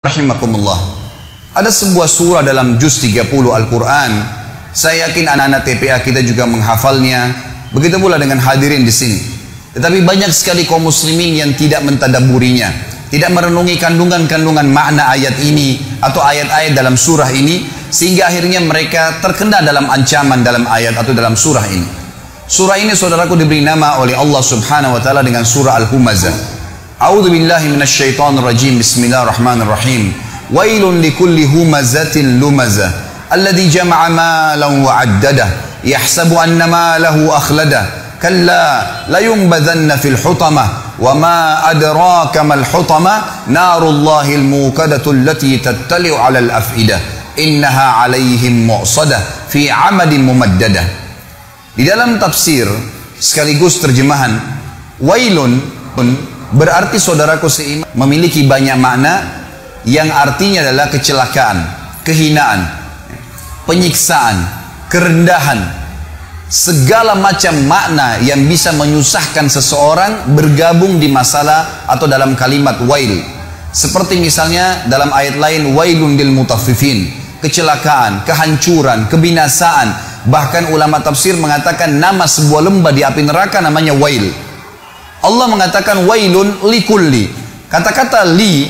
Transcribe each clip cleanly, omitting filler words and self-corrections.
Rahimakumullah. Ada sebuah surah dalam juz 30 Al-Quran. Saya yakin anak-anak TPA kita juga menghafalnya. Begitu pula dengan hadirin di sini. Tetapi banyak sekali kaum muslimin yang tidak mentadaburinya, tidak merenungi kandungan-kandungan makna ayat ini atau ayat-ayat dalam surah ini, sehingga akhirnya mereka terkena dalam ancaman dalam ayat atau dalam surah ini. Surah ini, saudaraku, diberi nama oleh Allah Subhanahu wa taala dengan surah Al-Humazah. A'udzu billahi minasyaitonir rajim. Bismillahirrahmanirrahim. Wailun likulli humazatin lumazah alladzi jama'a malan wa 'addadah yahsabu anna malahu akhladah kalla layunbadhanna fil hutamah wa ma adraka mal hutamah narullahil muqadatu allati tattali'u 'alal afidah innaha 'alaihim mu'sadah fi 'amadin mumaddadah. Di dalam tafsir sekaligus terjemahan, wailun berarti, saudaraku seiman, memiliki banyak makna yang artinya adalah kecelakaan, kehinaan, penyiksaan, kerendahan, segala macam makna yang bisa menyusahkan seseorang bergabung di masalah atau dalam kalimat wail. Seperti misalnya dalam ayat lain, wailun lil mutaffifin, kecelakaan, kehancuran, kebinasaan. Bahkan ulama tafsir mengatakan nama sebuah lembah di api neraka namanya wail. Allah mengatakan wailun likulli. Kata-kata li,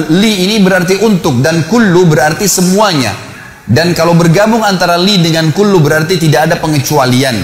li ini berarti untuk, dan kullu berarti semuanya. Dan kalau bergabung antara li dengan kullu berarti tidak ada pengecualian.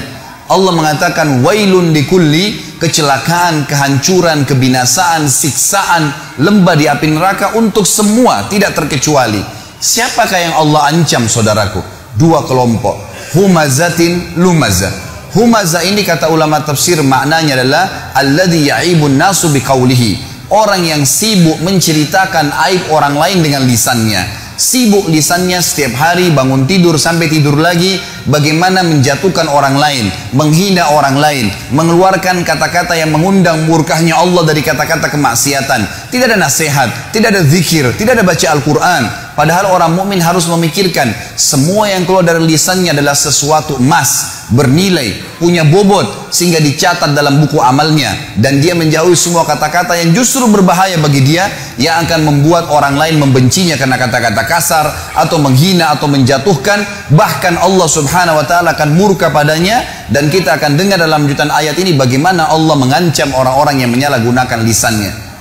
Allah mengatakan wailun likulli, kecelakaan, kehancuran, kebinasaan, siksaan, lembah di api neraka untuk semua, tidak terkecuali. Siapakah yang Allah ancam, saudaraku? Dua kelompok, humazatin lumazah. Humazah ini kata ulama tafsir maknanya adalah alladzi ya'ibun nasu biqaulihi, orang yang sibuk menceritakan aib orang lain dengan lisannya. Sibuk lisannya setiap hari bangun tidur sampai tidur lagi bagaimana menjatuhkan orang lain, menghina orang lain, mengeluarkan kata-kata yang mengundang murkahnya Allah dari kata-kata kemaksiatan. Tidak ada nasihat, tidak ada zikir, tidak ada baca Al-Quran. Padahal orang mukmin harus memikirkan semua yang keluar dari lisannya adalah sesuatu emas, bernilai, punya bobot, sehingga dicatat dalam buku amalnya. Dan dia menjauhi semua kata-kata yang justru berbahaya bagi dia, yang akan membuat orang lain membencinya karena kata-kata kasar, atau menghina, atau menjatuhkan. Bahkan Allah Subhanahu wa ta'ala akan murka padanya. Dan kita akan dengar dalam lanjutan ayat ini bagaimana Allah mengancam orang-orang yang menyalahgunakan lisannya.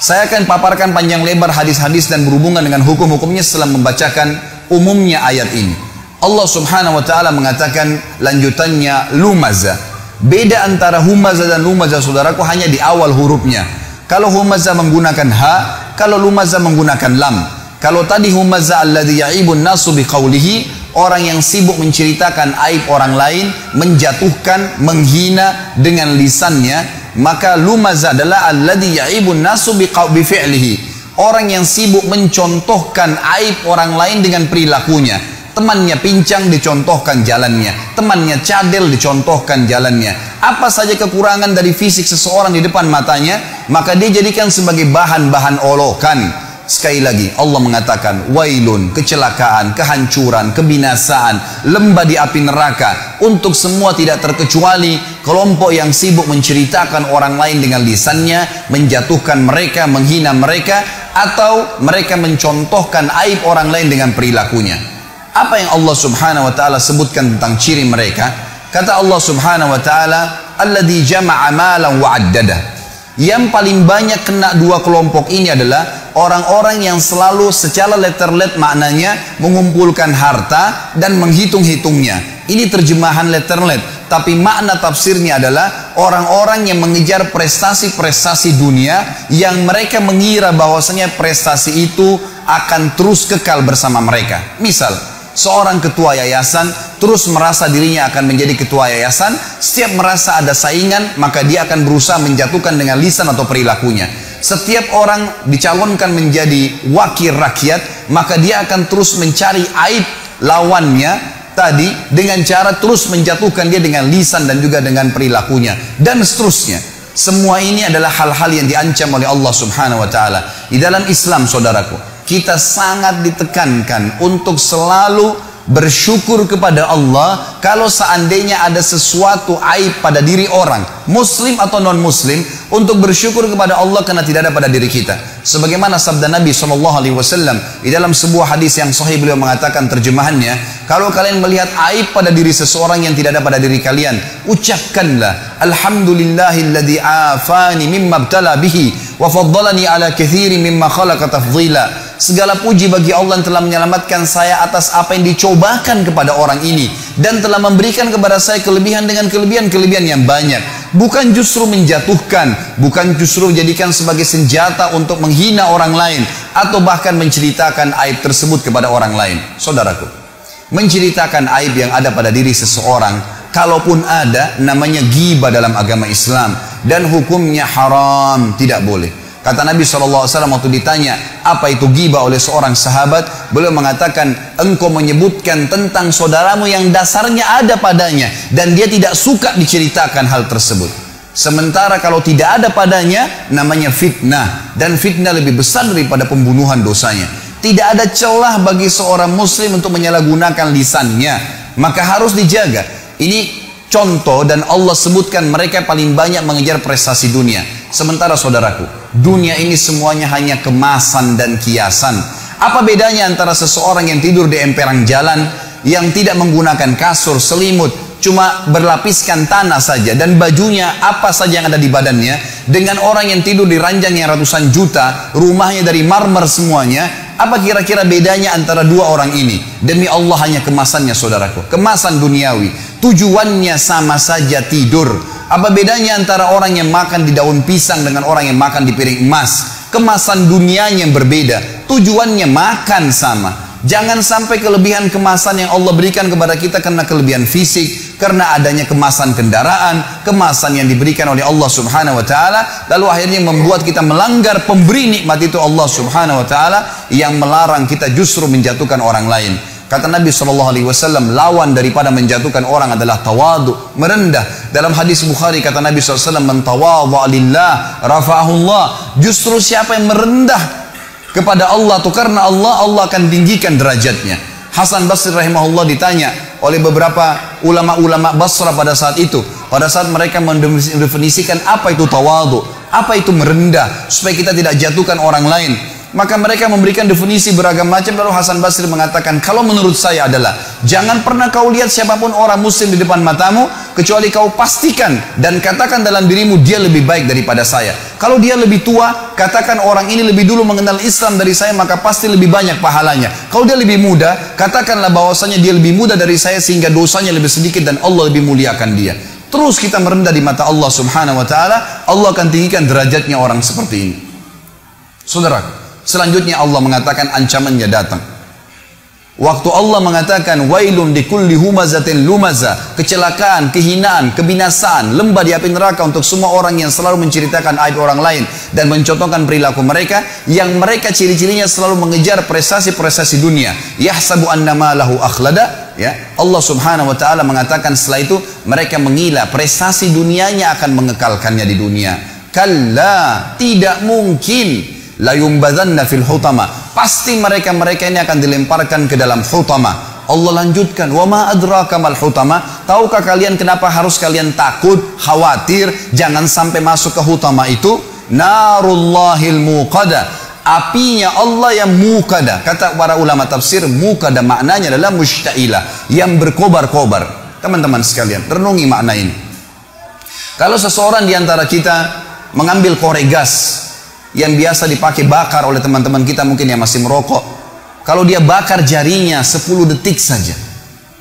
Saya akan paparkan panjang lebar hadis-hadis dan berhubungan dengan hukum-hukumnya setelah membacakan umumnya ayat ini. Allah Subhanahu wa ta'ala mengatakan lanjutannya lumazah. Beda antara humazah dan lumazah, saudaraku, hanya di awal hurufnya. Kalau humazah menggunakan ha, kalau lumazah menggunakan lam. Kalau tadi humazah alladzi ya'ibun nasu biqaulihi, orang yang sibuk menceritakan aib orang lain, menjatuhkan, menghina dengan lisannya. Maka lumazah adalah alladzi ya'ibun nasu bifi'lihi, orang yang sibuk mencontohkan aib orang lain dengan perilakunya. Temannya pincang dicontohkan jalannya, temannya cadel dicontohkan jalannya. Apa saja kekurangan dari fisik seseorang di depan matanya, maka dia jadikan sebagai bahan-bahan olokan. Sekali lagi Allah mengatakan wailun, kecelakaan, kehancuran, kebinasaan, lembah di api neraka untuk semua tidak terkecuali kelompok yang sibuk menceritakan orang lain dengan lisannya, menjatuhkan mereka, menghina mereka, atau mereka mencontohkan aib orang lain dengan perilakunya. Apa yang Allah Subhanahu wa ta'ala sebutkan tentang ciri mereka? Kata Allah Subhanahu wa ta'ala, alladzi jama'a malan wa 'addadah. Yang paling banyak kena dua kelompok ini adalah orang-orang yang selalu secara letter-let maknanya mengumpulkan harta dan menghitung-hitungnya. Ini terjemahan letter-let, tapi makna tafsirnya adalah orang-orang yang mengejar prestasi-prestasi dunia yang mereka mengira bahwasanya prestasi itu akan terus kekal bersama mereka. Misal, seorang ketua yayasan terus merasa dirinya akan menjadi ketua yayasan. Setiap merasa ada saingan, maka dia akan berusaha menjatuhkan dengan lisan atau perilakunya. Setiap orang dicalonkan menjadi wakil rakyat, maka dia akan terus mencari aib lawannya tadi dengan cara terus menjatuhkan dia dengan lisan dan juga dengan perilakunya, dan seterusnya. Semua ini adalah hal-hal yang diancam oleh Allah Subhanahu wa ta'ala. Di dalam Islam, saudaraku, kita sangat ditekankan untuk selalu bersyukur kepada Allah kalau seandainya ada sesuatu aib pada diri orang, muslim atau non muslim, untuk bersyukur kepada Allah karena tidak ada pada diri kita. Sebagaimana sabda Nabi SAW di dalam sebuah hadis yang sahih, beliau mengatakan terjemahannya, kalau kalian melihat aib pada diri seseorang yang tidak ada pada diri kalian, ucapkanlah alhamdulillahilladzi afani mimma ibtala bihi wa faddalani ala katsiri mimma khalaqa tafdhila. Segala puji bagi Allah yang telah menyelamatkan saya atas apa yang dicobakan kepada orang ini dan telah memberikan kepada saya kelebihan dengan kelebihan-kelebihan yang banyak. Bukan justru menjatuhkan, bukan justru menjadikan sebagai senjata untuk menghina orang lain atau bahkan menceritakan aib tersebut kepada orang lain. Saudaraku, menceritakan aib yang ada pada diri seseorang, kalaupun ada, namanya ghibah dalam agama Islam dan hukumnya haram, tidak boleh. Kata Nabi SAW waktu ditanya apa itu ghibah oleh seorang sahabat, beliau mengatakan, engkau menyebutkan tentang saudaramu yang dasarnya ada padanya dan dia tidak suka diceritakan hal tersebut. Sementara kalau tidak ada padanya, namanya fitnah, dan fitnah lebih besar daripada pembunuhan dosanya. Tidak ada celah bagi seorang muslim untuk menyalahgunakan lisannya, maka harus dijaga. Ini contoh, dan Allah sebutkan mereka paling banyak mengejar prestasi dunia. Sementara saudaraku, dunia ini semuanya hanya kemasan dan kiasan. Apa bedanya antara seseorang yang tidur di emperan jalan, yang tidak menggunakan kasur, selimut, cuma berlapiskan tanah saja, dan bajunya apa saja yang ada di badannya, dengan orang yang tidur di ranjang yang ratusan juta, rumahnya dari marmer semuanya? Apa kira-kira bedanya antara dua orang ini? Demi Allah, hanya kemasannya saudaraku, kemasan duniawi. Tujuannya sama saja, tidur. Apa bedanya antara orang yang makan di daun pisang dengan orang yang makan di piring emas? Kemasan dunianya yang berbeda, tujuannya makan sama. Jangan sampai kelebihan kemasan yang Allah berikan kepada kita karena kelebihan fisik, karena adanya kemasan kendaraan, kemasan yang diberikan oleh Allah Subhanahu wa taala, lalu akhirnya membuat kita melanggar pemberi nikmat itu, Allah Subhanahu wa taala, yang melarang kita justru menjatuhkan orang lain. Kata Nabi SAW, lawan daripada menjatuhkan orang adalah tawadu, merendah. Dalam hadis Bukhari kata Nabi SAW, man tawadha lillah rafa'ahullah. Justru siapa yang merendah kepada Allah atau karena Allah, Allah akan tinggikan derajatnya. Hasan Basri rahimahullah ditanya oleh beberapa ulama-ulama Basra pada saat itu, pada saat mereka mendefinisikan apa itu tawadu, apa itu merendah, supaya kita tidak jatuhkan orang lain. Maka mereka memberikan definisi beragam macam. Lalu Hasan Basri mengatakan, kalau menurut saya adalah, jangan pernah kau lihat siapapun orang muslim di depan matamu, kecuali kau pastikan dan katakan dalam dirimu, dia lebih baik daripada saya. Kalau dia lebih tua, katakan orang ini lebih dulu mengenal Islam dari saya, maka pasti lebih banyak pahalanya. Kalau dia lebih muda, katakanlah bahwasanya dia lebih muda dari saya sehingga dosanya lebih sedikit dan Allah lebih muliakan dia. Terus kita merendah di mata Allah Subhanahu wa taala, Allah akan tinggikan derajatnya orang seperti ini. Saudara, selanjutnya Allah mengatakan ancamannya datang. Waktu Allah mengatakan wailun likulli humazatin lumaza, kecelakaan, kehinaan, kebinasaan, lembah di api neraka untuk semua orang yang selalu menceritakan aib orang lain dan mencontohkan perilaku mereka, yang mereka ciri-cirinya selalu mengejar prestasi-prestasi dunia. Yahsabu annama lahu akhlada, ya. Allah Subhanahu wa taala mengatakan setelah itu mereka mengira prestasi dunianya akan mengekalkannya di dunia. Kalla, tidak mungkin. La yumbadzanna fil hutama, pasti mereka ini akan dilemparkan ke dalam hutama. Allah lanjutkan, wa ma adraka mal hutama, tahukah kalian kenapa harus kalian takut, khawatir jangan sampai masuk ke hutama itu? Narullahil muqada, apinya Allah yang muqada. Kata para ulama tafsir, muqada maknanya adalah mushtailah, yang berkobar-kobar. Teman-teman sekalian, renungi makna ini. Kalau seseorang di antara kita mengambil korek gas yang biasa dipakai bakar oleh teman-teman kita mungkin yang masih merokok, kalau dia bakar jarinya 10 detik saja,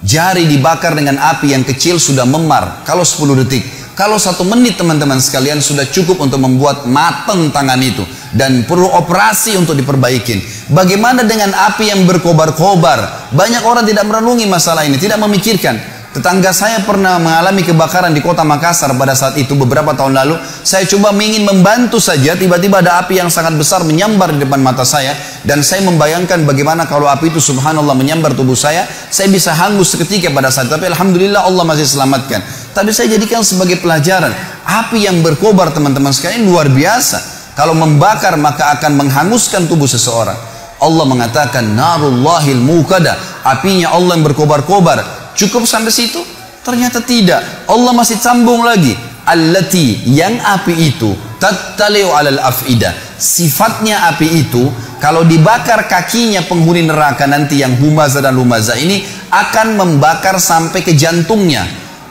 jari dibakar dengan api yang kecil sudah memar kalau 10 detik. Kalau 1 menit teman-teman sekalian sudah cukup untuk membuat matang tangan itu dan perlu operasi untuk diperbaikin. Bagaimana dengan api yang berkobar-kobar? Banyak orang tidak merenungi masalah ini, tidak memikirkan. Tetangga saya pernah mengalami kebakaran di kota Makassar pada saat itu beberapa tahun lalu. Saya coba ingin membantu saja, tiba-tiba ada api yang sangat besar menyambar di depan mata saya, dan saya membayangkan bagaimana kalau api itu subhanallah menyambar tubuh saya bisa hangus seketika pada saat itu. Tapi alhamdulillah Allah masih selamatkan. Tapi saya jadikan sebagai pelajaran, api yang berkobar teman-teman sekalian luar biasa. Kalau membakar maka akan menghanguskan tubuh seseorang. Allah mengatakan narullahil muqada, apinya Allah yang berkobar-kobar. Cukup sampai situ? Ternyata tidak. Allah masih sambung lagi. Allati, yang api itu tattali'u alal af'idah. Sifatnya api itu kalau dibakar kakinya penghuni neraka nanti yang humaza dan lumaza ini akan membakar sampai ke jantungnya.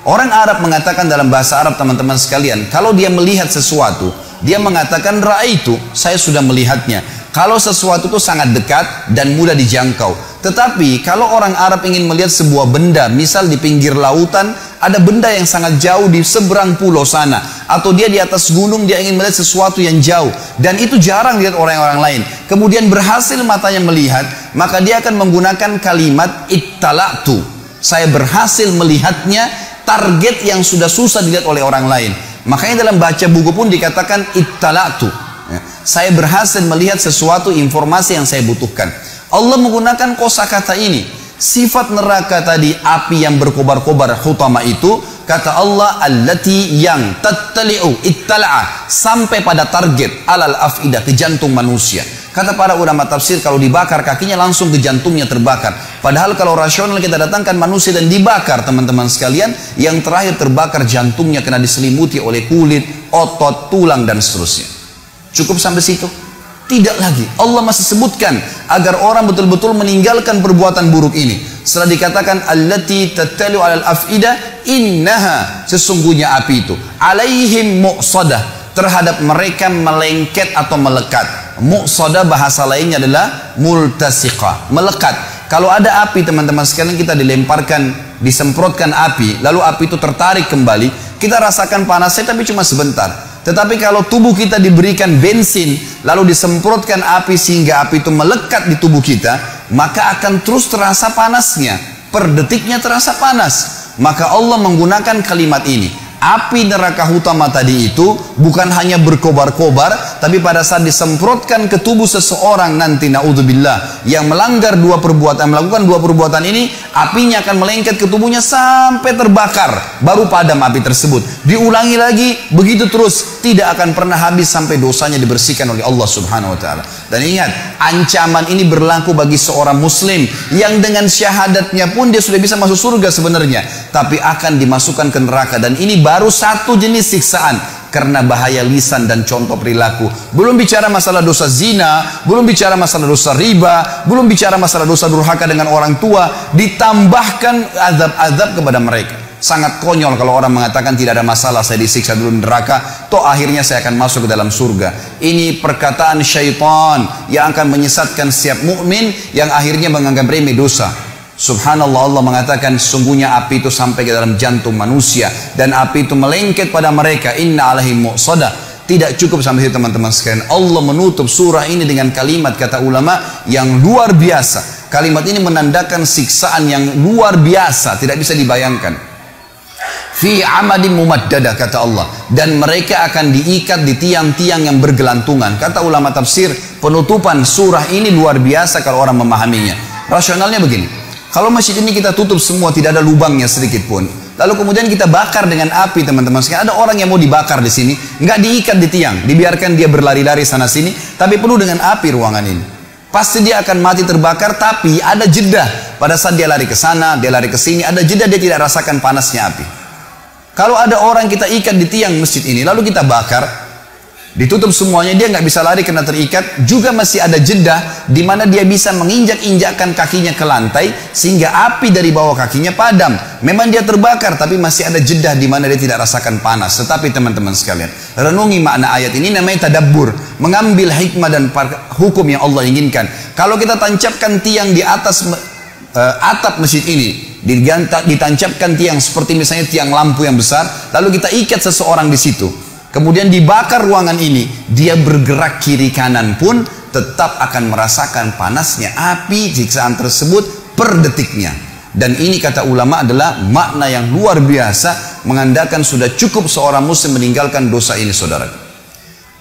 Orang Arab mengatakan dalam bahasa Arab, teman-teman sekalian, kalau dia melihat sesuatu, dia mengatakan ra'aitu, saya sudah melihatnya. Kalau sesuatu itu sangat dekat dan mudah dijangkau. Tetapi kalau orang Arab ingin melihat sebuah benda, misal di pinggir lautan, ada benda yang sangat jauh di seberang pulau sana, atau dia di atas gunung, dia ingin melihat sesuatu yang jauh, dan itu jarang dilihat orang-orang lain, kemudian berhasil matanya melihat, maka dia akan menggunakan kalimat ittala'tu, saya berhasil melihatnya, target yang sudah susah dilihat oleh orang lain. Makanya dalam baca buku pun dikatakan ittala'tu, saya berhasil melihat sesuatu informasi yang saya butuhkan. Allah menggunakan kosakata ini. Sifat neraka tadi, api yang berkobar-kobar hutama itu, kata Allah, allati yang tattali'u ittala'a, sampai pada target alal afidah, ke jantung manusia. Kata para ulama tafsir, kalau dibakar kakinya langsung ke jantungnya terbakar. Padahal kalau rasional kita datangkan manusia dan dibakar, teman-teman sekalian, yang terakhir terbakar jantungnya karena diselimuti oleh kulit, otot, tulang dan seterusnya. Cukup sampai situ? Tidak lagi. Allah masih sebutkan agar orang betul-betul meninggalkan perbuatan buruk ini. Setelah dikatakan allati tattalu alal afidah, innaha, sesungguhnya api itu, alaihim muqsadah, terhadap mereka melengket atau melekat. Muqsadah bahasa lainnya adalah multasiqah, melekat. Kalau ada api, teman-teman sekalian, kita dilemparkan, disemprotkan api, lalu api itu tertarik kembali, kita rasakan panasnya tapi cuma sebentar. Tetapi kalau tubuh kita diberikan bensin, lalu disemprotkan api sehingga api itu melekat di tubuh kita, maka akan terus terasa panasnya. Per detiknya terasa panas. Maka Allah menggunakan kalimat ini. Api neraka hutama tadi itu bukan hanya berkobar-kobar, tapi pada saat disemprotkan ke tubuh seseorang nanti, naudzubillah, yang melanggar melakukan dua perbuatan ini, apinya akan melengket ke tubuhnya sampai terbakar, baru padam api tersebut. Diulangi lagi, begitu terus, tidak akan pernah habis sampai dosanya dibersihkan oleh Allah Subhanahu wa taala. Dan ingat, ancaman ini berlaku bagi seorang muslim yang dengan syahadatnya pun dia sudah bisa masuk surga sebenarnya, tapi akan dimasukkan ke neraka. Dan ini baru satu jenis siksaan karena bahaya lisan dan contoh perilaku. Belum bicara masalah dosa zina, belum bicara masalah dosa riba, belum bicara masalah dosa durhaka dengan orang tua, ditambahkan azab-azab kepada mereka. Sangat konyol kalau orang mengatakan tidak ada masalah, saya disiksa dulu di neraka, toh akhirnya saya akan masuk ke dalam surga. Ini perkataan syaitan yang akan menyesatkan setiap mukmin yang akhirnya menganggap remeh dosa. Subhanallah, Allah mengatakan sungguhnya api itu sampai ke dalam jantung manusia dan api itu melengket pada mereka. Inna alaihim muqsadah. Tidak cukup sampai situ, teman-teman sekalian. Allah menutup surah ini dengan kalimat, kata ulama, yang luar biasa. Kalimat ini menandakan siksaan yang luar biasa, tidak bisa dibayangkan. Fi amadin mumaddadah, kata Allah, dan mereka akan diikat di tiang-tiang yang bergelantungan. Kata ulama tafsir, penutupan surah ini luar biasa kalau orang memahaminya. Rasionalnya begini, kalau masjid ini kita tutup semua, tidak ada lubangnya sedikit pun, lalu kemudian kita bakar dengan api, teman-teman sekalian, ada orang yang mau dibakar di sini, nggak diikat di tiang, dibiarkan dia berlari-lari sana sini, tapi penuh dengan api ruangan ini. Pasti dia akan mati terbakar, tapi ada jeda pada saat dia lari ke sana, dia lari ke sini, ada jeda, dia tidak rasakan panasnya api. Kalau ada orang kita ikat di tiang masjid ini, lalu kita bakar, ditutup semuanya, dia nggak bisa lari karena terikat, juga masih ada jeda di mana dia bisa menginjak-injakkan kakinya ke lantai sehingga api dari bawah kakinya padam. Memang dia terbakar, tapi masih ada jeda di mana dia tidak rasakan panas. Tetapi teman-teman sekalian, renungi makna ayat ini, namanya tadabbur, mengambil hikmah dan hukum yang Allah inginkan. Kalau kita tancapkan tiang di atas atap masjid ini, ditancapkan tiang seperti misalnya tiang lampu yang besar, lalu kita ikat seseorang di situ, kemudian dibakar ruangan ini, dia bergerak kiri kanan pun tetap akan merasakan panasnya api siksaan tersebut per detiknya. Dan ini kata ulama adalah makna yang luar biasa, mengandalkan sudah cukup seorang muslim meninggalkan dosa ini, saudara.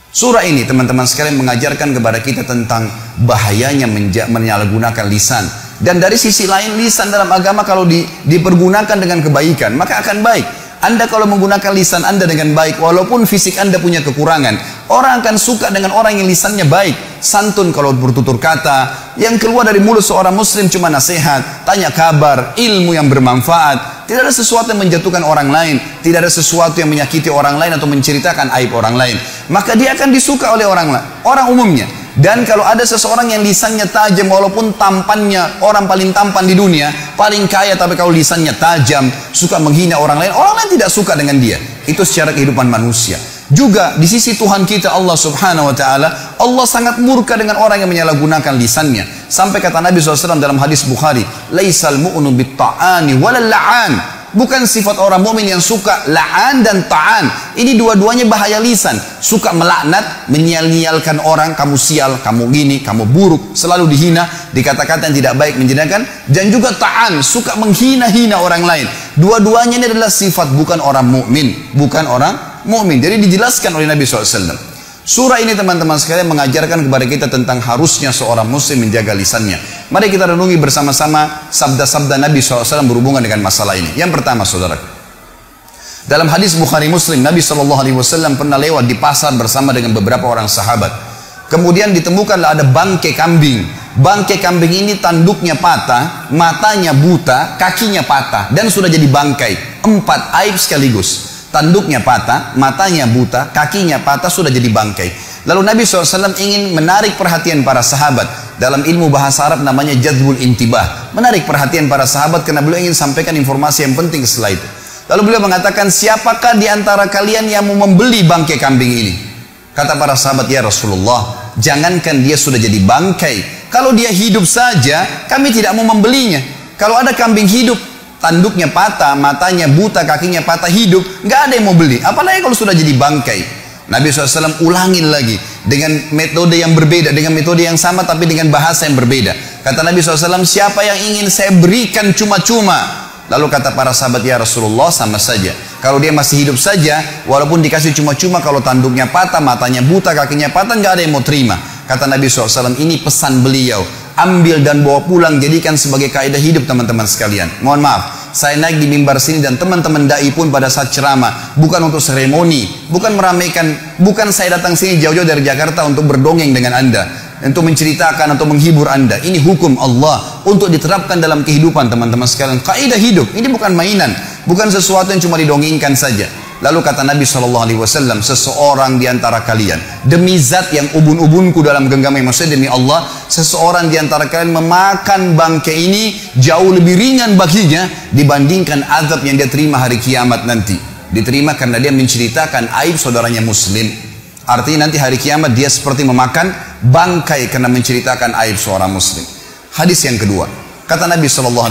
Surah ini, teman-teman sekalian, mengajarkan kepada kita tentang bahayanya menyalahgunakan lisan. Dan dari sisi lain, lisan dalam agama kalau dipergunakan dengan kebaikan, maka akan baik. Anda kalau menggunakan lisan Anda dengan baik, walaupun fisik Anda punya kekurangan, orang akan suka dengan orang yang lisannya baik, santun kalau bertutur kata, yang keluar dari mulut seorang muslim cuma nasihat, tanya kabar, ilmu yang bermanfaat. Tidak ada sesuatu yang menjatuhkan orang lain, tidak ada sesuatu yang menyakiti orang lain atau menceritakan aib orang lain. Maka dia akan disuka oleh orang umumnya. Dan kalau ada seseorang yang lisannya tajam, walaupun tampannya orang paling tampan di dunia, paling kaya, tapi kalau lisannya tajam, suka menghina orang lain tidak suka dengan dia. Itu secara kehidupan manusia. Juga di sisi Tuhan kita Allah subhanahu wa ta'ala, Allah sangat murka dengan orang yang menyalahgunakan lisannya. Sampai kata Nabi SAW dalam hadis Bukhari, Laisal mu'nu bitta'ani walal la'an. Bukan sifat orang mukmin yang suka la'an dan ta'an. Ini dua-duanya bahaya lisan. Suka melaknat, menyia-nyialkan orang, kamu sial, kamu gini, kamu buruk, selalu dihina, dikata-kata yang tidak baik, menjadikan. Dan juga ta'an, suka menghina-hina orang lain. Dua-duanya ini adalah sifat bukan orang mukmin, bukan orang mukmin. Jadi dijelaskan oleh Nabi SAW. Surah ini teman-teman sekalian mengajarkan kepada kita tentang harusnya seorang muslim menjaga lisannya. Mari kita renungi bersama-sama sabda-sabda Nabi SAW berhubungan dengan masalah ini. Yang pertama saudara, dalam hadis Bukhari Muslim, Nabi SAW pernah lewat di pasar bersama dengan beberapa orang sahabat. Kemudian ditemukanlah ada bangkai kambing. Bangkai kambing ini tanduknya patah, matanya buta, kakinya patah, dan sudah jadi bangkai. 4 aib sekaligus. Tanduknya patah, matanya buta, kakinya patah, sudah jadi bangkai. Lalu Nabi SAW ingin menarik perhatian para sahabat. Dalam ilmu bahasa Arab namanya jadbul intibah. Menarik perhatian para sahabat karena beliau ingin sampaikan informasi yang penting setelah itu. Lalu beliau mengatakan, siapakah di antara kalian yang mau membeli bangkai kambing ini? Kata para sahabat, ya Rasulullah, jangankan dia sudah jadi bangkai, kalau dia hidup saja, kami tidak mau membelinya. Kalau ada kambing hidup, tanduknya patah, matanya buta, kakinya patah, hidup, nggak ada yang mau beli. Apalagi kalau sudah jadi bangkai. Nabi SAW ulangin lagi dengan metode yang berbeda, dengan metode yang sama tapi dengan bahasa yang berbeda. Kata Nabi SAW, siapa yang ingin saya berikan cuma-cuma? Lalu kata para sahabat, ya Rasulullah, sama saja. Kalau dia masih hidup saja, walaupun dikasih cuma-cuma, kalau tanduknya patah, matanya buta, kakinya patah, nggak ada yang mau terima. Kata Nabi SAW, ini pesan beliau. Ambil dan bawa pulang, jadikan sebagai kaidah hidup teman-teman sekalian. Mohon maaf, saya naik di mimbar sini dan teman-teman dai pun pada saat ceramah, bukan untuk seremoni, bukan meramaikan, bukan saya datang sini jauh-jauh dari Jakarta untuk berdongeng dengan Anda, untuk menceritakan atau menghibur Anda. Ini hukum Allah untuk diterapkan dalam kehidupan teman-teman sekalian. Kaidah hidup, ini bukan mainan, bukan sesuatu yang cuma didongengkan saja. Lalu kata Nabi SAW, seseorang di antara kalian, demi zat yang ubun-ubunku dalam genggaman, maksudnya demi Allah, seseorang di antara kalian memakan bangkai ini jauh lebih ringan baginya dibandingkan azab yang dia terima hari kiamat nanti. Diterima karena dia menceritakan aib saudaranya muslim. Artinya nanti hari kiamat dia seperti memakan bangkai karena menceritakan aib seorang muslim. Hadis yang kedua, kata Nabi SAW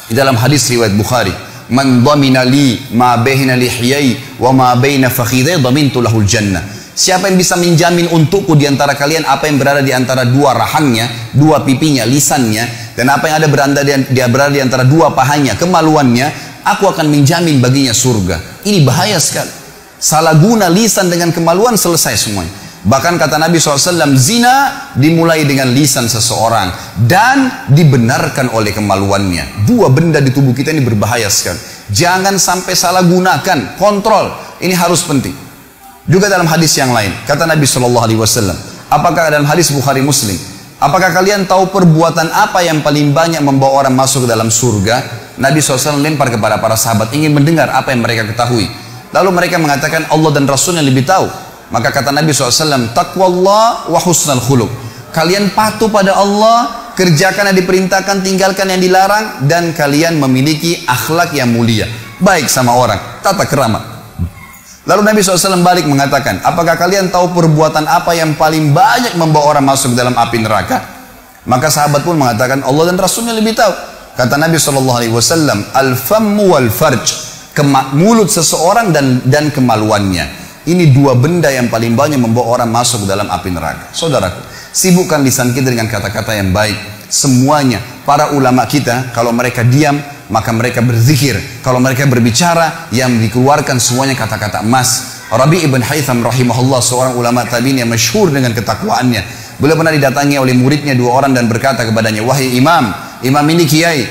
di dalam hadis riwayat Bukhari, man dhamina li ma baina lihyai wa ma baina fakhidai dhamintu lahul jannah. Siapa yang bisa menjamin untukku di antara kalian apa yang berada di antara dua rahangnya, dua pipinya, lisannya, dan apa yang berada di antara dua pahanya, kemaluannya, aku akan menjamin baginya surga. Ini bahaya sekali. Salah guna lisan dengan kemaluan, selesai semuanya. Bahkan kata Nabi SAW, zina dimulai dengan lisan seseorang dan dibenarkan oleh kemaluannya. Dua benda di tubuh kita ini berbahaya sekali. Jangan sampai salah gunakan, kontrol. Ini harus penting. Juga dalam hadis yang lain, kata Nabi SAW, apakah dalam hadis Bukhari Muslim, apakah kalian tahu perbuatan apa yang paling banyak membawa orang masuk ke dalam surga? Nabi SAW lempar kepada para sahabat, ingin mendengar apa yang mereka ketahui. Lalu mereka mengatakan, Allah dan Rasulnya lebih tahu. Maka kata Nabi SAW, taqwallah wa husnal khuluq. Kalian patuh pada Allah, kerjakan yang diperintahkan, tinggalkan yang dilarang, dan kalian memiliki akhlak yang mulia, baik sama orang, tata kerama. Lalu Nabi SAW balik mengatakan, apakah kalian tahu perbuatan apa yang paling banyak membawa orang masuk dalam api neraka? Maka sahabat pun mengatakan, Allah dan Rasulnya lebih tahu. Kata Nabi SAW, al-fammu wal farj, mulut seseorang dan kemaluannya. Ini dua benda yang paling banyak membawa orang masuk dalam api neraka. Saudaraku, sibukkan lisan kita dengan kata-kata yang baik. Semuanya, para ulama kita, kalau mereka diam, maka mereka berzikir. Kalau mereka berbicara, yang dikeluarkan semuanya kata-kata emas. Rabi' ibn Haytham rahimahullah, seorang ulama tabi'in yang masyhur dengan ketakwaannya. Beliau pernah didatangi oleh muridnya dua orang dan berkata kepadanya, wahai imam, imam ini kiai,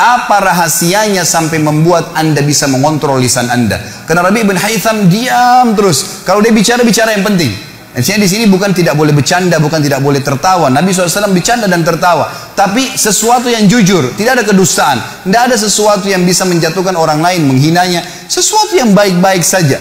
Apa rahasianya sampai membuat Anda bisa mengontrol lisan Anda? Karena Rabi' bin Haytham diam terus. Kalau dia bicara yang penting. Artinya di sini bukan tidak boleh bercanda, bukan tidak boleh tertawa. Nabi SAW bercanda dan tertawa. Tapi sesuatu yang jujur, tidak ada kedustaan. Tidak ada sesuatu yang bisa menjatuhkan orang lain, menghinanya. Sesuatu yang baik-baik saja.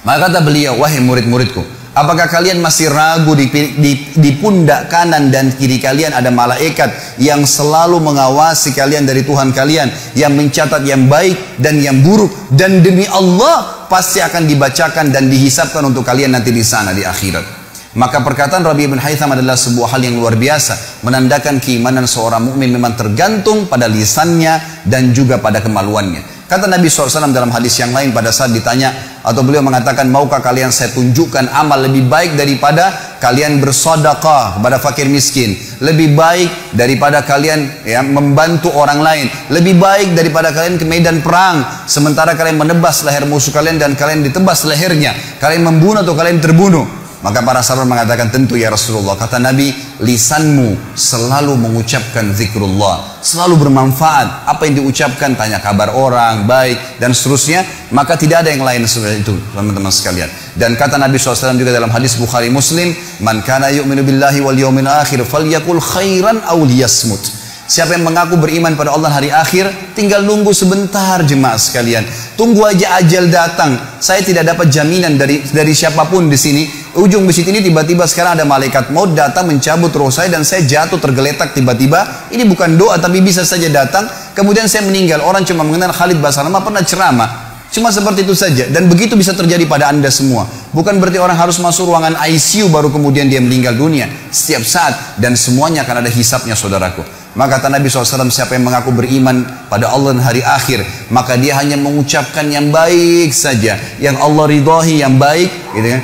Maka kata beliau, wahai murid-muridku, apakah kalian masih ragu di pundak kanan dan kiri kalian ada malaikat yang selalu mengawasi kalian dari Tuhan kalian, yang mencatat yang baik dan yang buruk, dan demi Allah pasti akan dibacakan dan dihisapkan untuk kalian nanti di sana di akhirat. Maka perkataan Rabi' bin Haytham adalah sebuah hal yang luar biasa, menandakan keimanan seorang mukmin memang tergantung pada lisannya dan juga pada kemaluannya. Kata Nabi SAW dalam hadis yang lain pada saat ditanya, atau beliau mengatakan, maukah kalian saya tunjukkan amal lebih baik daripada kalian bersedekah kepada fakir miskin, lebih baik daripada kalian membantu orang lain, lebih baik daripada kalian ke medan perang sementara kalian menebas leher musuh kalian dan kalian ditebas lehernya, kalian membunuh atau kalian terbunuh? Maka para sahabat mengatakan, tentu ya Rasulullah. Kata Nabi, lisanmu selalu mengucapkan zikrullah, selalu bermanfaat. Apa yang diucapkan, tanya kabar orang, baik, dan seterusnya. Maka tidak ada yang lain seperti itu, teman-teman sekalian. Dan kata Nabi SAW juga dalam hadis Bukhari Muslim, man kana yu'minu billahi wal yawmil akhir falyakul khairan aw liyasmut. Siapa yang mengaku beriman pada Allah hari akhir, tinggal nunggu sebentar jemaah sekalian. Tunggu aja ajal datang. Saya tidak dapat jaminan dari siapapun di sini. Ujung masjid ini tiba-tiba sekarang ada malaikat maut datang mencabut roh saya dan saya jatuh tergeletak tiba-tiba. Ini bukan doa tapi bisa saja datang. Kemudian saya meninggal. Orang cuma mengenal Khalid Basalamah pernah ceramah. Cuma seperti itu saja. Dan begitu bisa terjadi pada Anda semua. Bukan berarti orang harus masuk ruangan ICU baru kemudian dia meninggal dunia. Setiap saat. Dan semuanya akan ada hisapnya, saudaraku. Maka kata Nabi SAW, siapa yang mengaku beriman pada Allah dan hari akhir, maka dia hanya mengucapkan yang baik saja, yang Allah ridhahi, yang baik, gitu kan?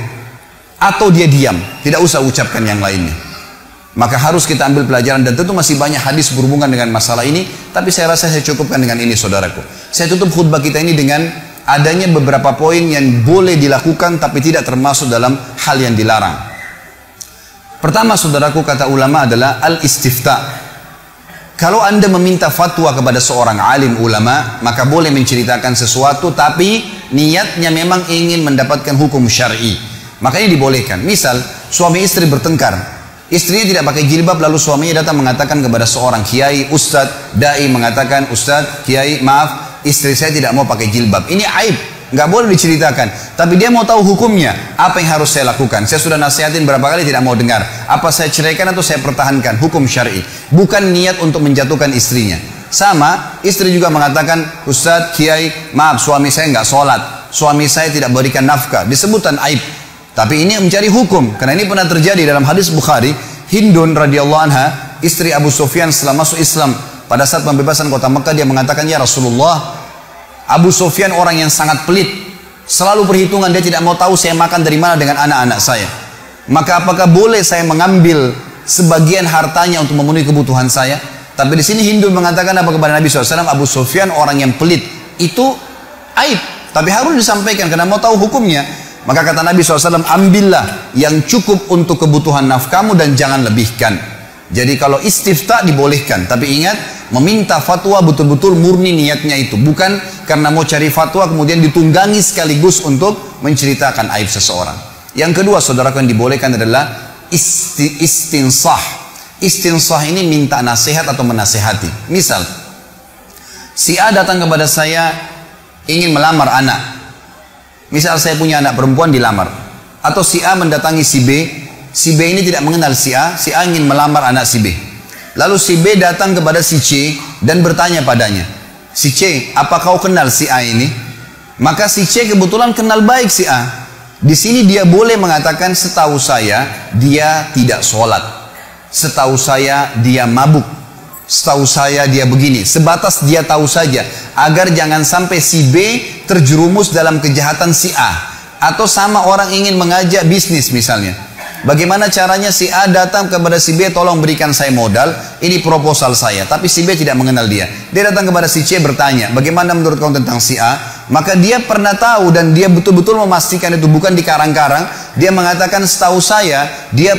Atau dia diam, tidak usah ucapkan yang lainnya. Maka harus kita ambil pelajaran, dan tentu masih banyak hadis berhubungan dengan masalah ini, tapi saya rasa saya cukupkan dengan ini, saudaraku. Saya tutup khutbah kita ini dengan adanya beberapa poin yang boleh dilakukan tapi tidak termasuk dalam hal yang dilarang. Pertama, saudaraku, kata ulama adalah al-istifta. Kalau Anda meminta fatwa kepada seorang alim ulama, maka boleh menceritakan sesuatu tapi niatnya memang ingin mendapatkan hukum syar'i. Maka ini dibolehkan. Misal suami istri bertengkar, istrinya tidak pakai jilbab, lalu suaminya datang mengatakan kepada seorang kiai, ustadz, dai, mengatakan, ustadz, kiai, maaf, istri saya tidak mau pakai jilbab. Ini aib, nggak boleh diceritakan. Tapi dia mau tahu hukumnya, apa yang harus saya lakukan. Saya sudah nasihatin berapa kali tidak mau dengar. Apa saya ceraikan atau saya pertahankan? Hukum syar'i. Bukan niat untuk menjatuhkan istrinya. Sama, istri juga mengatakan, ustadz, kiai, maaf, suami saya nggak sholat, suami saya tidak berikan nafkah. Disebutkan aib. Tapi ini mencari hukum. Karena ini pernah terjadi dalam hadis Bukhari. Hindun radhiyallahu anha, istri Abu Sufyan setelah masuk Islam, pada saat pembebasan kota Mekah, dia mengatakan, ya Rasulullah, Abu Sufyan orang yang sangat pelit, selalu perhitungan, dia tidak mau tahu saya makan dari mana dengan anak-anak saya. Maka apakah boleh saya mengambil sebagian hartanya untuk memenuhi kebutuhan saya? Tapi di sini Hindu mengatakan apa kepada Nabi SAW? Abu Sufyan orang yang pelit, itu aib, tapi harus disampaikan karena mau tahu hukumnya. Maka kata Nabi SAW, ambillah yang cukup untuk kebutuhan nafkamu dan jangan lebihkan. Jadi kalau istifta dibolehkan, tapi ingat, meminta fatwa betul-betul murni niatnya itu, bukan karena mau cari fatwa kemudian ditunggangi sekaligus untuk menceritakan aib seseorang. Yang kedua, saudaraku, yang dibolehkan adalah istinsah. Istinsah ini minta nasihat atau menasihati. Misal, si A datang kepada saya ingin melamar anak. Misal saya punya anak perempuan dilamar. Atau si A mendatangi si B. Si B ini tidak mengenal si A ingin melamar anak si B. Lalu si B datang kepada si C dan bertanya padanya, si C, apa kau kenal si A ini? Maka si C kebetulan kenal baik si A. Di sini dia boleh mengatakan, setahu saya dia tidak sholat, setahu saya dia mabuk, setahu saya dia begini. Sebatas dia tahu saja, agar jangan sampai si B terjerumus dalam kejahatan si A. Atau sama orang ingin mengajak bisnis misalnya, bagaimana caranya si A datang kepada si B, tolong berikan saya modal, ini proposal saya. Tapi si B tidak mengenal dia. Dia datang kepada si C bertanya, bagaimana menurut kau tentang si A? Maka dia pernah tahu dan dia betul-betul memastikan itu bukan di karang-karang. Dia mengatakan setahu saya dia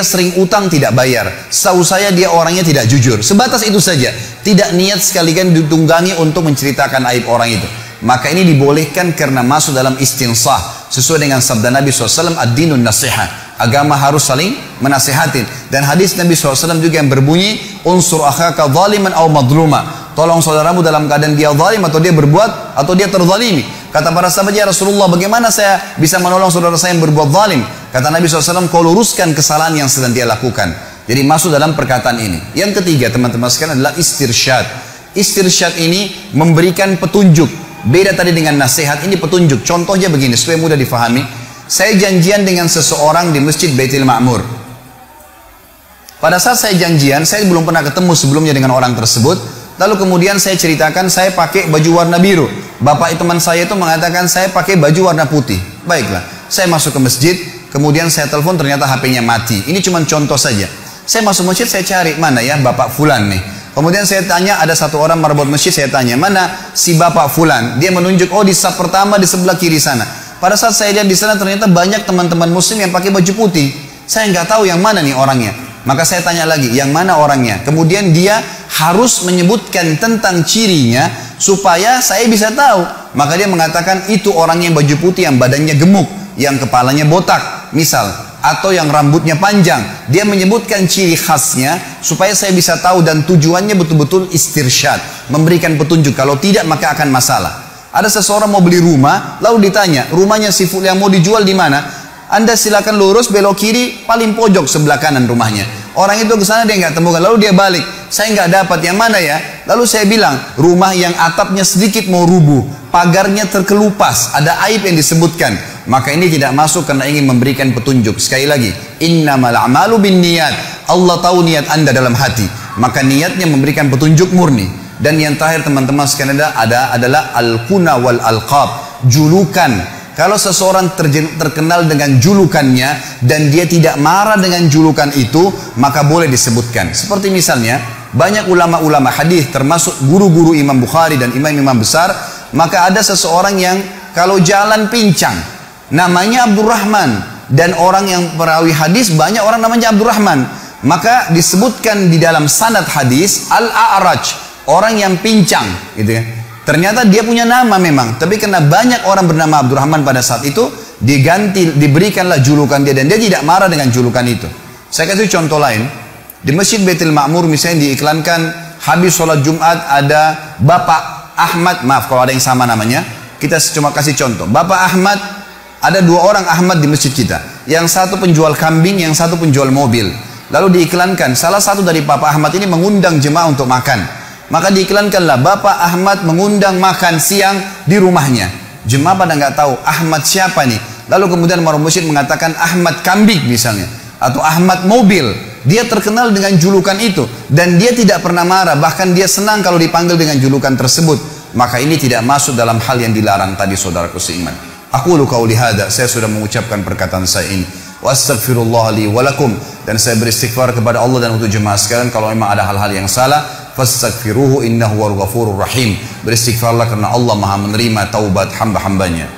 sering utang tidak bayar. Setahu saya dia orangnya tidak jujur. Sebatas itu saja. Tidak niat sekalian ditunggangi untuk menceritakan aib orang itu. Maka ini dibolehkan karena masuk dalam istinsah. Sesuai dengan sabda Nabi SAW, ad-dinun nasihah. Agama harus saling menasihatin. Dan hadis Nabi SAW juga yang berbunyi, unsur akhaka zaliman aw madluma. Tolong saudaramu dalam keadaan dia zalim atau dia berbuat atau dia terzalimi. Kata para sahabat, ya Rasulullah, bagaimana saya bisa menolong saudara saya yang berbuat zalim? Kata Nabi SAW, kau luruskan kesalahan yang sedang dia lakukan. Jadi masuk dalam perkataan ini. Yang ketiga teman-teman sekalian adalah istirsyad. Istirsyad ini memberikan petunjuk. Beda tadi dengan nasihat, ini petunjuk. Contohnya begini supaya mudah difahami. Saya janjian dengan seseorang di Masjid Baitul Ma'mur. Pada saat saya janjian, saya belum pernah ketemu sebelumnya dengan orang tersebut. Lalu kemudian saya ceritakan saya pakai baju warna biru. Bapak teman saya itu mengatakan saya pakai baju warna putih. Baiklah, saya masuk ke masjid, kemudian saya telepon, ternyata HP-nya mati. Ini cuma contoh saja. Saya masuk masjid, saya cari mana ya Bapak Fulan nih. Kemudian saya tanya, ada satu orang marbot masjid, saya tanya, mana si Bapak Fulan? Dia menunjuk, oh di saf pertama di sebelah kiri sana. Pada saat saya lihat di sana ternyata banyak teman-teman muslim yang pakai baju putih. Saya nggak tahu yang mana nih orangnya. Maka saya tanya lagi, yang mana orangnya? Kemudian dia harus menyebutkan tentang cirinya supaya saya bisa tahu. Maka dia mengatakan itu orangnya yang baju putih, yang badannya gemuk, yang kepalanya botak, misal, atau yang rambutnya panjang. Dia menyebutkan ciri khasnya supaya saya bisa tahu, dan tujuannya betul-betul istirsyad, memberikan petunjuk. Kalau tidak maka akan masalah. Ada seseorang mau beli rumah, lalu ditanya, rumahnya si Fulan yang mau dijual di mana? Anda silakan lurus, belok kiri, paling pojok sebelah kanan rumahnya. Orang itu ke sana dia nggak temukan, lalu dia balik. Saya nggak dapat, yang mana ya? Lalu saya bilang, rumah yang atapnya sedikit mau rubuh, pagarnya terkelupas, ada aib yang disebutkan. Maka ini tidak masuk karena ingin memberikan petunjuk. Sekali lagi, innamal a'malu binniyat. Allah tahu niat Anda dalam hati. Maka niatnya memberikan petunjuk murni. Dan yang terakhir teman-teman sekalian adalah al-kuna wal alqab, julukan. Kalau seseorang terkenal dengan julukannya dan dia tidak marah dengan julukan itu, maka boleh disebutkan. Seperti misalnya, banyak ulama-ulama hadis termasuk guru-guru Imam Bukhari dan imam-imam besar, maka ada seseorang yang kalau jalan pincang, namanya Abdurrahman, dan orang yang perawi hadis banyak orang namanya Abdurrahman. Maka disebutkan di dalam sanad hadis Al-A'raj, orang yang pincang, gitu ya. Ternyata dia punya nama memang, tapi karena banyak orang bernama Abdurrahman pada saat itu, diganti, diberikanlah julukan dia, dan dia tidak marah dengan julukan itu. Saya kasih contoh lain. Di Masjid Baitul Ma'mur misalnya diiklankan, habis sholat Jumat ada Bapak Ahmad, maaf kalau ada yang sama namanya, kita cuma kasih contoh. Bapak Ahmad, ada dua orang Ahmad di masjid kita. Yang satu penjual kambing, yang satu penjual mobil. Lalu diiklankan, salah satu dari Bapak Ahmad ini mengundang jemaah untuk makan. Maka diiklankanlah Bapak Ahmad mengundang makan siang di rumahnya. Jemaah pada nggak tahu Ahmad siapa nih. Lalu kemudian maruf masjid mengatakan Ahmad kambing misalnya, atau Ahmad mobil. Dia terkenal dengan julukan itu dan dia tidak pernah marah, bahkan dia senang kalau dipanggil dengan julukan tersebut. Maka ini tidak masuk dalam hal yang dilarang tadi, saudaraku seiman. Aqulu qauli hadza, saya sudah mengucapkan perkataan saya ini. Wa astaghfirullah li wa lakum, dan saya beristighfar kepada Allah dan untuk jemaah sekalian kalau memang ada hal-hal yang salah. Fastaghfiruhu innahu huwal ghafurur rahim. Beristighfarlah karena Allah Maha menerima taubat hamba-hambanya.